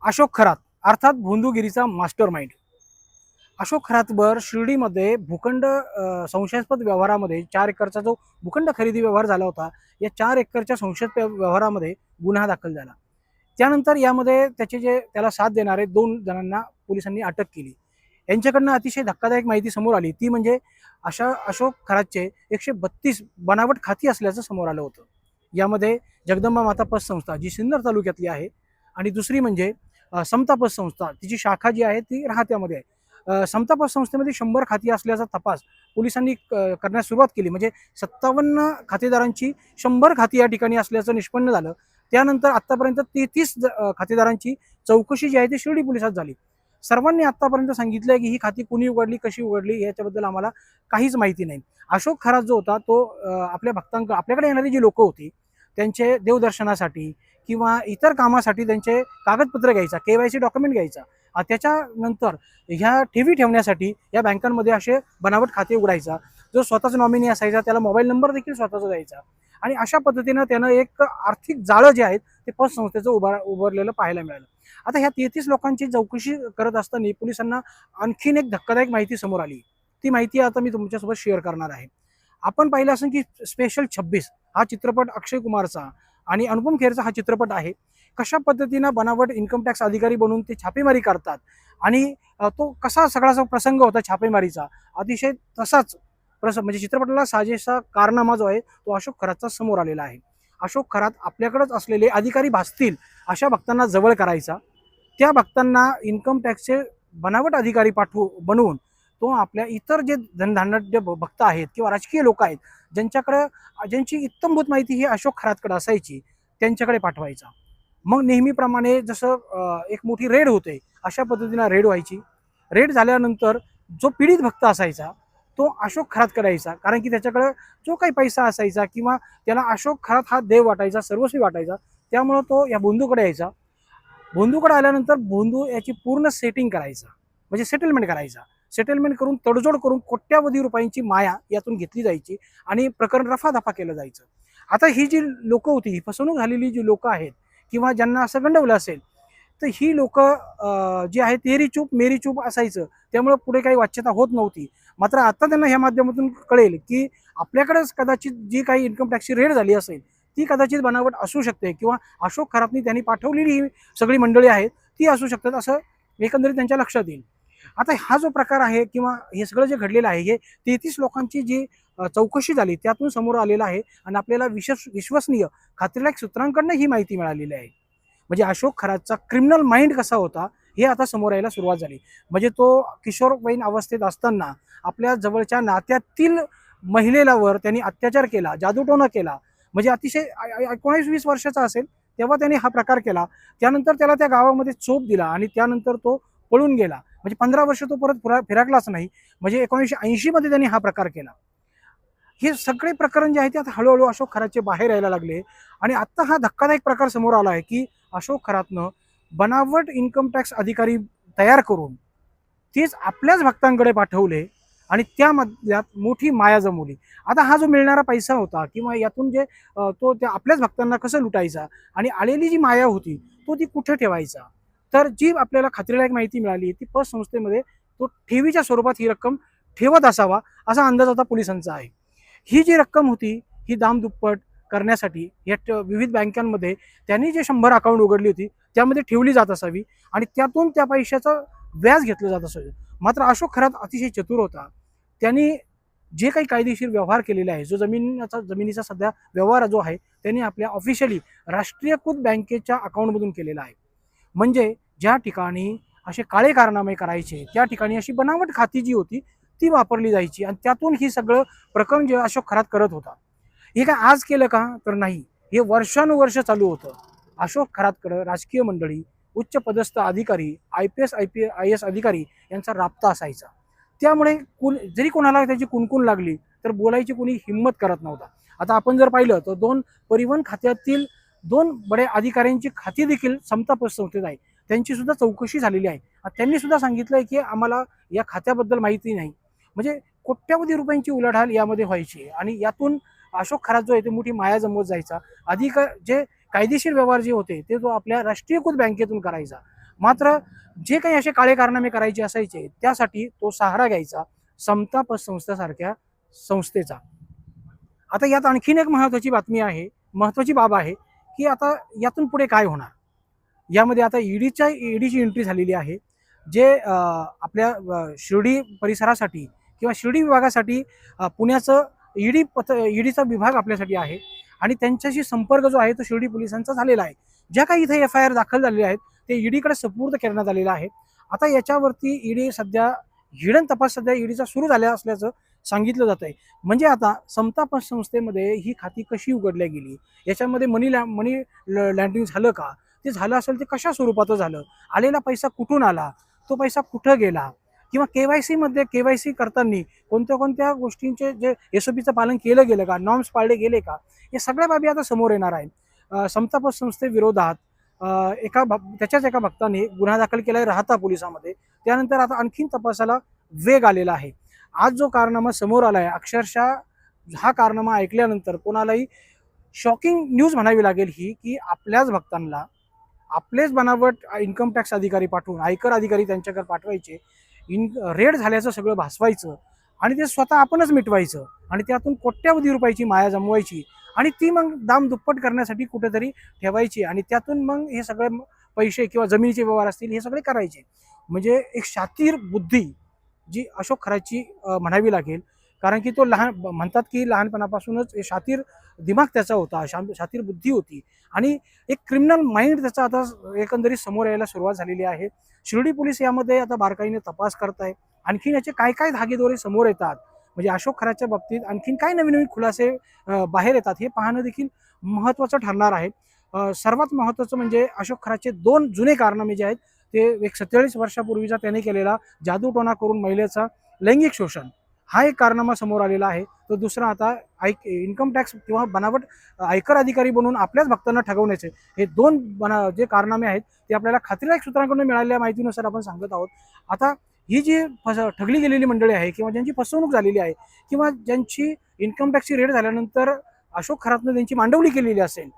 अशोक खरात अर्थात भोंदूगिरीचा master mind. Ashok खरातवर शिर्डीमध्ये भूखंड संशयास्पद व्यवहारामध्ये 4 एकरचा जो भूखंड खरेदी व्यवहार झाला होता, या 4 एकरच्या संशयास्पद व्यवहारामध्ये गुन्हा दाखल झाला. त्यानंतर यामध्ये त्याला साथ देणारे 2 जणांना पोलिसांनी अटक केली. यांच्याकडनं अतिशय धक्कादायक माहिती समोर आली, ती म्हणजे अशोक खरातचे 132 बनावट खाती असल्याचं समोर आलं होतं. यामध्ये जगदंबा माता पतसंस्था जी सिन्नर तालुक्यातली आहे, आणि दुसरी म्हणजे समता पतसंस्था, तिची शाखा जी आहे ती राहात्यामध्ये आहे. समता पतसंस्थेमध्ये 100 खाती असल्याचा तपास पोलिसांनी करण्यास सुरुवात केली. म्हणजे 57 खातेदारांची 100 खाती या ठिकाणी असल्याचं निष्पन्न झालं. त्यानंतर आतापर्यंत 33 खातेदारांची चौकशी जी आहे ती शिर्डी पोलिसात झाली. सर्वांनी आतापर्यंत सांगितलंय की ही खाती कुणी उघडली, कशी उघडली, याच्याबद्दल आम्हाला काहीच माहिती नाही. अशोक खरात जो होता तो आपल्याकडे येणारी जी लोक होती त्यांचे देवदर्शनासाठी किंवा इतर कामासाठी त्यांचे कागदपत्र घ्यायचा, KYC डॉक्युमेंट घ्यायचा. त्याच्यानंतर ह्या ठेवी ठेवण्यासाठी या बँकांमध्ये असे बनावट खाते उघडायचा. जो स्वतःचा नॉमिनी असायचा त्याला मोबाईल नंबर देखील स्वतःचा द्यायचा, आणि अशा पद्धतीनं त्यानं एक आर्थिक जाळं जे आहेत ते पतसंस्थेचं उभारलेलं पाहायला मिळालं. आता ह्या 33 लोकांची चौकशी करत असताना पोलिसांना आणखीन एक धक्कादायक माहिती समोर आली. ती माहिती आता मी तुमच्यासोबत शेअर करणार आहे. आपण पाहिलं असेल की स्पेशल 26 हा चित्रपट अक्षय कुमारचा आणि अनुपम खेरचा हा चित्रपट आहे. कशा पद्धतीनं बनावट इन्कम टॅक्स अधिकारी बनून ते छापेमारी करतात, आणि तो कसा सगळा प्रसंग होता छापेमारीचा, अतिशय तसाच म्हणजे चित्रपटाला साजेसा कारनामा जो आहे तो अशोक खरातचा समोर आलेला आहे. अशोक खरात आपल्याकडेच असलेले अधिकारी भासतील अशा भक्तांना जवळ करायचा, त्या भक्तांना इन्कम टॅक्सचे बनावट अधिकारी बनवून तो आपल्या इतर जे धनधान्य भक्त आहेत किंवा राजकीय लोक आहेत ज्यांची इत्तमभूत माहिती ही अशोक खरातकडे असायची, त्यांच्याकडे पाठवायचा. मग नेहमीप्रमाणे जसं एक मोठी रेड होते अशा पद्धतीनं रेड व्हायची. रेड झाल्यानंतर जो पीडित भक्त असायचा तो अशोक खरातकडे यायचा, कारण की त्याच्याकडे जो काही पैसा असायचा किंवा त्याला अशोक खरात हा देव वाटायचा, सर्वस्वी वाटायचा. त्यामुळं तो या बोंधूकडे यायचा. बोंधूकडे आल्यानंतर बोंधू याची पूर्ण सेटिंग करायचा, म्हणजे सेटलमेंट करायचा. सेटलमेंट करून तडजोड करून कोट्यावधी रुपयांची माया यातून घेतली जायची आणि प्रकरण रफादफा केलं जायचं. आता ही जी लोक होती, ही फसवणूक झालेली जी लोक आहेत किंवा ज्यांना असं गंडवलं असेल, तर ही लोक जी आहे तेरी चूप मेरी चूप असायचं. त्यामुळे पुढे काही वाच्यता होत नव्हती. मात्र आता त्यांना ह्या माध्यमातून कळेल की आपल्याकडेच कदाचित जी काही इन्कम टॅक्सची रेड झाली असेल ती कदाचित बनावट असू शकते, किंवा अशोक खरातनी त्यांनी पाठवलेली ही सगळी मंडळी आहेत ती असू शकतात, असं एकंदरीत त्यांच्या लक्षात येईल. आता हा जो प्रकार आहे किंवा हे सगळं जे घडलेलं आहे हे 33 लोकांची जी चौकशी झाली त्यातून समोर आलेलं आहे, आणि आपल्याला विश्वसनीय खात्रीलायक सूत्रांकडनं ही माहिती मिळालेली आहे. म्हणजे अशोक खरातचा क्रिमिनल माइंड कसा होता हे आता समोर यायला सुरुवात झाली. म्हणजे तो किशोरवयीन अवस्थेत असताना आपल्या जवळच्या नात्यातील महिलेवर त्यांनी अत्याचार केला, जादूटोणा केला. म्हणजे अतिशय 19-20 वर्षाचा असेल तेव्हा त्यांनी हा प्रकार केला. त्यानंतर त्याला त्या गावामध्ये चोप दिला आणि त्यानंतर तो पळून गेला. म्हणजे 15 वर्ष तो परत फिरकलाच नाही. म्हणजे 1980 मध्ये त्यांनी हा प्रकार केला. हे सगळे प्रकरण जे आहे ते आता हळूहळू अशोक खरातचे बाहेर यायला लागले, आणि आता हा धक्कादायक प्रकार समोर आला आहे की अशोक खरातनं बनावट इन्कम टॅक्स अधिकारी तयार करून तेच आपल्याच भक्तांकडे पाठवले आणि त्यामधल्यात मोठी माया जमवली. आता हा जो मिळणारा पैसा होता किंवा यातून जे तो त्या आपल्याच भक्तांना कसं लुटायचा आणि आलेली जी माया होती तो ती कुठे ठेवायचा. तर जी आपल्याला खात्रीलायक माहिती मिळाली ती पतसंस्थेमध्ये तो ठेवीच्या स्वरूपात ही रक्कम ठेवत असावा असा अंदाज आता पोलिसांचा आहे. ही जी रक्कम होती ही दामदुप्पट करण्यासाठी या विविध बँकांमध्ये त्यांनी जे 100 अकाउंट उघडली होती त्यामध्ये ठेवली जात असावी आणि त्यातून त्या पैशाचं व्याज घेतलं जात असावे. मात्र अशोक खरात अतिशय चतुर होता. त्यांनी जे काही कायदेशीर व्यवहार केलेले आहे, जो जमिनीचा सध्या व्यवहार जो आहे त्यांनी आपल्या ऑफिशियली राष्ट्रीयकृत बँकेच्या अकाउंटमधून केलेला आहे. म्हणजे ज्या ठिकाणी असे काळे कारनामे करायचे त्या ठिकाणी अशी बनावट खाती जी होती ती वापरली जायची, आणि त्यातून ही सगळं प्रकरण जे अशोक खरात करत होता. हे काय आज केलं का तर नाही, हे वर्षानुवर्ष चालू होतं. अशोक खरातकडं राजकीय मंडळी, उच्च पदस्थ अधिकारी, IPS IAS अधिकारी यांचा राबता असायचा. त्यामुळे जरी कोणाला त्याची कुणकुण लागली तर बोलायची कोणी हिंमत करत नव्हता. आता आपण जर पाहिलं तर 2 परिवहन खात्यातील 2 बड्या अधिकाऱ्यांची खाती देखील समता पतसंस्थेत आहे. त्यांची सुद्धा चौकशी झालेली आहे. त्यांनी सुद्धा सांगितलंय की आम्हाला या खात्याबद्दल माहिती नाही. म्हणजे कोट्यावधी रुपयांची उलाढाल यामध्ये व्हायची, आणि यातून अशोक खरात जो आहे ते मोठी माया जमवत जायचा. जे कायदेशीर व्यवहार जे होते ते तो आपल्या राष्ट्रीयकृत बँकेतून करायचा. मात्र जे काही असे काळे कारनामे करायचे असायचे त्यासाठी तो सहारा घ्यायचा समता पतसंस्थेसारख्या संस्थेचा. आता यात आणखीन एक महत्वाची बाब आहे की आता यातून पुढे काय होणार. यामध्ये आता ईडीची एंट्री झालेली आहे. जे आपल्या शिर्डी परिसरासाठी किंवा शिर्डी विभागासाठी पुण्याचं ईडीचा विभाग आपल्यासाठी आहे आणि त्यांच्याशी संपर्क जो आहे तो शिर्डी पोलिसांचा झालेला आहे. ज्या काही इथे FIR दाखल झालेल्या आहेत ते ईडीकडे सुपूर्द करण्यात आलेला आहे. आता याच्यावरती ईडी सध्या हिडन तपास सध्या ईडीचा सुरू झाला असल्याचं सांगितलं जात आहे. म्हणजे आता समता पतसंस्थेमध्ये ही खाती कशी उघडल्या गेली, याच्यामध्ये मनी लँड्रिंग झालं का, ते झालं असेल ते कशा स्वरूपात झालं, आलेला पैसा कुठून आला, तो पैसा कुठं गेला, किंवा केवायसी करताना कोणत्या गोष्टींचे जे SOPचं पालन केलं गेलं का, नॉर्म्स पाळले गेले का, या सगळ्या बाबी आता समोर येणार आहेत. समता पतसंस्थेविरोधात त्याच्याच एका भक्ताने गुन्हा दाखल केला आहे राहता पोलिसामध्ये. त्यानंतर आता आणखीन तपासाला वेग आलेला आहे. आज जो कारनामा समोर आला आहे, अक्षरशः हा कारनामा ऐकल्यानंतर कोणालाही शॉकिंग न्यूज म्हणावी लागेल ही, की आपल्याच भक्तांना आपलेच बनावट इन्कम टॅक्स अधिकारी पाठवून, आयकर अधिकारी त्यांच्याकडे पाठवायचे, रेड झाल्याचं सगळं भासवायचं आणि ते स्वतः आपणच मिटवायचं आणि त्यातून कोट्यावधी रुपयाची माया जमवायची आणि ती मग दाम दुप्पट करण्यासाठी कुठेतरी ठेवायची आणि त्यातून मग हे सगळे पैसे किंवा जमिनीचे व्यवहार असतील हे सगळे करायचे. म्हणजे एक शातीर बुद्धी जी अशोक खराची म्हणावी लागेल. कारण की तो म्हणतात की लहानपणापासूनच शातीर दिमाग त्याचा होता, शातीर बुद्धी होती आणि एक क्रिमिनल माइंड त्याचा आता एकंदरीत समोर यायला सुरुवात झालेली आहे. शिर्डी पोलीस यामध्ये आता बारकाईने तपास करताय. आणखीन याचे काय काय धागेदोरे समोर येतात, म्हणजे अशोक खराच्या बाबतीत आणखीन काय नवीन नवीन खुलासे बाहेर येतात हे पाहणं देखील महत्त्वाचं ठरणार आहे. सर्वात महत्त्वाचं म्हणजे अशोक खराचे 2 जुने कारनामे जे आहेत ते एक 47 वर्षापूर्वीचा त्याने केलेला जादूटोणा करून महिलेचा लैंगिक शोषण हा एक कारनामा समोर आलेला आहे. तो दुसरा आता इन्कम टॅक्स किंवा बनावट आयकर अधिकारी बनवून आपल्याच भक्तांना ठगवण्याचे हे 2 जे कारनामे आहेत ते आपल्याला खात्रीलायक सूत्रांकडून मिळालेल्या माहितीनुसार आपण सांगत आहोत. आता ही जी ठगली गेलेली मंडळी आहे किंवा ज्यांची फसवणूक झालेली आहे किंवा ज्यांची इन्कम टॅक्सची रेड झाल्यानंतर अशोक खरातनं त्यांची मांडवली केलेली असेल,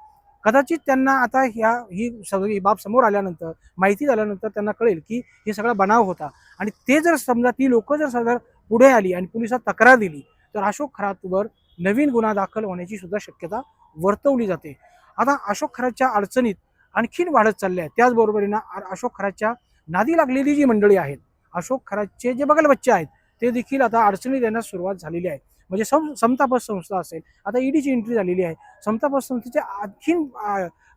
कदाचित त्यांना आता ही सगळी बाब समोर आल्यानंतर, माहिती झाल्यानंतर त्यांना कळेल की हे सगळा बनाव होता आणि ते जर समजा ती लोक जर पुढे आली आणि पोलिसात तक्रार दिली तर अशोक खरातवर नवीन गुन्हा दाखल होण्याची सुद्धा शक्यता वर्तवली जाते. आता अशोक खरातच्या अडचणीत आणखीन वाढत चालल्या आहेत. त्याचबरोबरीनं अशोक खरातच्या नादी लागलेली जी मंडळी आहेत, अशोक खरातचे जे बगल बच्चे आहेत ते देखील आता अडचणीत येण्यास सुरुवात झालेली आहे. म्हणजे समता पतसंस्था असेल, आता ईडीची एंट्री झालेली आहे. समता पतसंस्थेचे आणखीन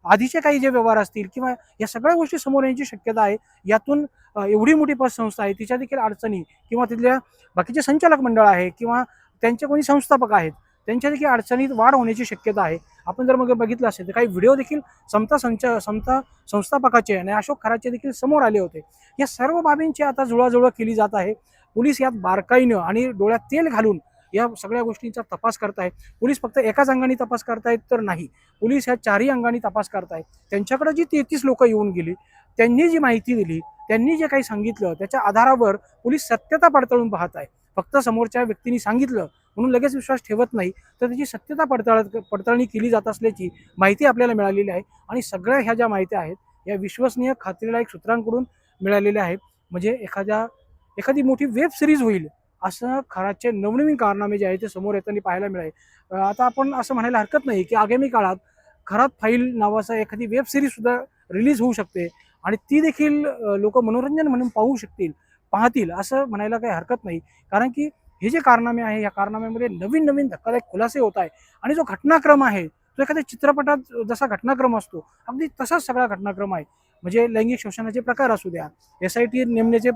आधीचे काही जे व्यवहार असतील किंवा या सगळ्या गोष्टी समोर येण्याची शक्यता आहे. यातून एवढी मोठी पतसंस्था आहे तिच्या देखील अडचणी किंवा तिथल्या बाकीचे संचालक मंडळ आहे किंवा त्यांचे कोणी संस्थापक आहेत त्यांच्या देखील अडचणीत वाढ होण्याची शक्यता आहे. आपण जर मग बघितलं असेल तर काही व्हिडिओ देखील समता संस्थापकाचे आणि अशोक खराचे देखील समोर आले होते. या सर्व बाबींची आता जुळवाजुळव केली जात आहे. पोलीस यात बारकाईनं आणि डोळ्यात तेल घालून या सगळ्या गोष्टींचा तपास करतायत. पोलीस फक्त एकाच अंगाने तपास करतायत तर नाही, पोलीस ह्या 4ही अंगाने तपास करतायत. त्यांच्याकडे जी 33 लोक येऊन गेली, त्यांनी जी माहिती दिली, त्यांनी जे काही सांगितलं त्याच्या आधारावर पोलीस सत्यता पडताळून पाहत आहे. फक्त समोरच्या व्यक्तीने सांगितलं म्हणून लगेच विश्वास ठेवत नाही, तर त्याची सत्यता पडताळणी केली जात असल्याची माहिती आपल्याला मिळालेली आहे. आणि सगळ्या ह्या ज्या माहिती आहेत या विश्वसनीय खात्रीलायक सूत्रांकडून मिळालेल्या आहेत. म्हणजे एखादी मोठी वेब सिरीज होईल असं खराचे नवनवीन कारनामे जे आहेत ते समोर येताना पाहायला मिळेल. आता आपण असं म्हणायला हरकत नाही की आगामी काळात खरात फाईल नावाचा एखादी वेब सिरीज सुद्धा रिलीज होऊ शकते आणि ती देखील लोक मनोरंजन म्हणून पाहतील असं म्हणायला काही हरकत नाही. कारण की हे जे कारनामे आहे या कारनाम्यामध्ये नवीन नवीन धक्कादायक खुलासे होत आहे आणि जो घटनाक्रम आहे तो एखाद्या चित्रपटात जसा घटनाक्रम असतो अगदी तसाच सगळा घटनाक्रम आहे. म्हणजे लैंगिक शोषणाचे प्रकार असू द्या, SIT नेमण्याचे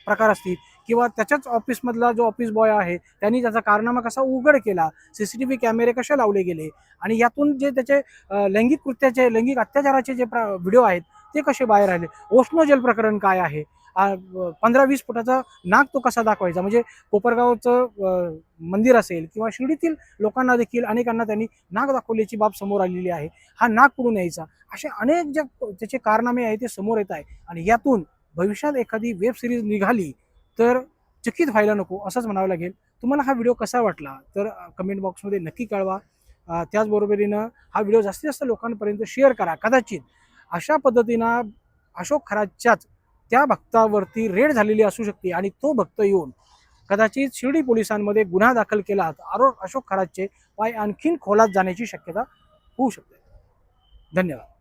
प्रकार असतील किंवा त्याच्याच ऑफिसमधला जो ऑफिस बॉय आहे त्यांनी त्याचा कारनामा कसा उघड केला, CCTV कॅमेरे कसे लावले गेले आणि यातून जे त्याचे लैंगिक अत्याचाराचे जे व्हिडिओ आहेत ते कसे बाहेर आले, ओस्नो प्रकरण काय आहे, 15-20 फुटाचा नाक तो कसा दाखवायचा. म्हणजे कोपरगावचं मंदिर असेल किंवा शिर्डीतील लोकांना देखील अनेकांना त्यांनी नाक दाखवल्याची बाब समोर आलेली आहे. हा नाक कुठून यायचा, असे अनेक जे त्याचे कारनामे आहे ते समोर येत आहे. आणि यातून भविष्यात एखादी वेब सिरीज निघाली तर चकित व्हायला नको असंच म्हणावं लागेल. तुम्हाला हा व्हिडिओ कसा वाटला तर कमेंट बॉक्समध्ये नक्की कळवा. त्याचबरोबरीनं हा व्हिडिओ जास्तीत जास्त लोकांपर्यंत शेअर करा. कदाचित अशा पद्धतीनं अशोक खरातच्याच त्या भक्तावरती रेड झालेली असू शकते आणि तो भक्त येऊन कदाचित शिर्डी पोलिसांमध्ये गुन्हा दाखल केला तर अशोक खरातचे पाय आणखीन खोलात जाण्याची शक्यता होऊ शकते. धन्यवाद.